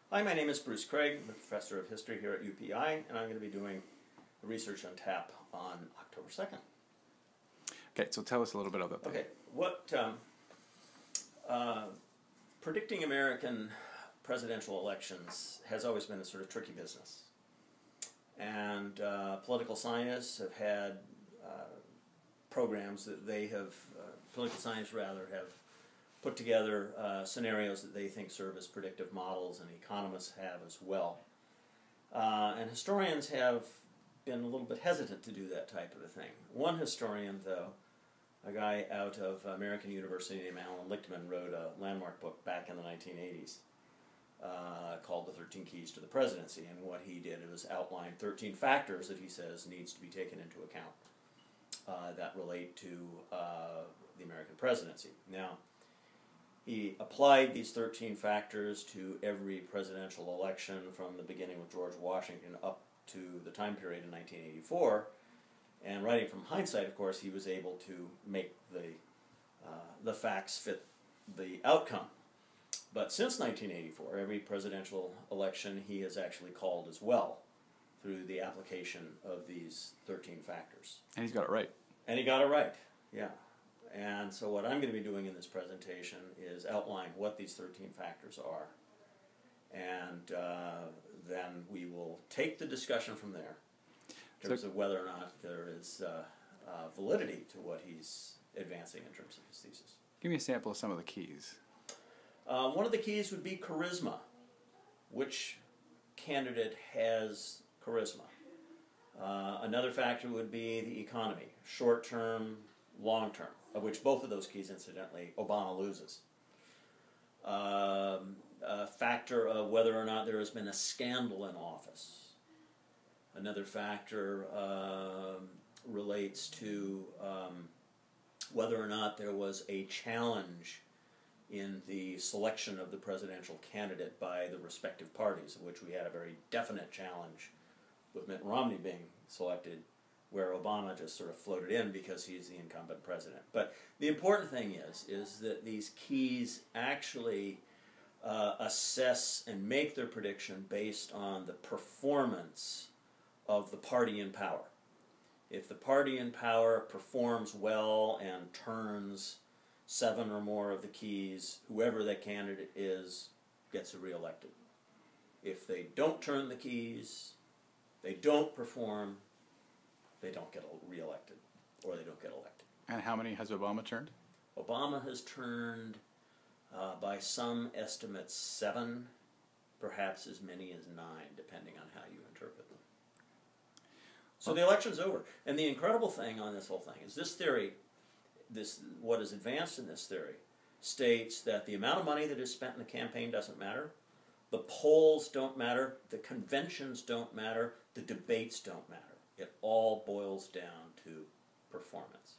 Hi, my name is Bruce Craig. I'm a professor of history here at UPEI, and I'm going to be doing the research on tap on October 2nd. Okay, so tell us a little bit about that. Okay, predicting American presidential elections has always been a sort of tricky business. And political scientists have had programs that they have, political scientists rather, have put together scenarios that they think serve as predictive models, and economists have as well. And historians have been a little bit hesitant to do that type of a thing. One historian, though, a guy out of American University named Allan Lictman, wrote a landmark book back in the 1980s called The 13 Keys to the Presidency, and what he did was outline 13 factors that he says needs to be taken into account that relate to the American presidency. Now, he applied these 13 factors to every presidential election from the beginning with George Washington up to the time period in 1984. And writing from hindsight, of course, he was able to make the facts fit the outcome. But since 1984, every presidential election he has actually called as well through the application of these 13 factors. And he's got it right. And he got it right, yeah. And so what I'm going to be doing in this presentation is outline what these 13 factors are. And then we will take the discussion from there in terms of whether or not there is validity to what he's advancing in terms of his thesis. Give me a sample of some of the keys. One of the keys would be charisma. Which candidate has charisma? Another factor would be the economy, short-term, long-term, of which both of those keys, incidentally, Obama loses. A factor of whether or not there has been a scandal in office. Another factor relates to whether or not there was a challenge in the selection of the presidential candidate by the respective parties, of which we had a very definite challenge with Mitt Romney being selected, where Obama just sort of floated in because he's the incumbent president. But the important thing is that these keys actually assess and make their prediction based on the performance of the party in power. If the party in power performs well and turns 7 or more of the keys, whoever that candidate is gets reelected. If they don't turn the keys, they don't perform, they don't get reelected, or they don't get elected. And how many has Obama turned? Obama has turned, by some estimates, 7, perhaps as many as 9, depending on how you interpret them. So the election's over. And the incredible thing on this whole thing is this theory, what is advanced in this theory, states that the amount of money that is spent in the campaign doesn't matter, the polls don't matter, the conventions don't matter, the debates don't matter. It all boils down to performance.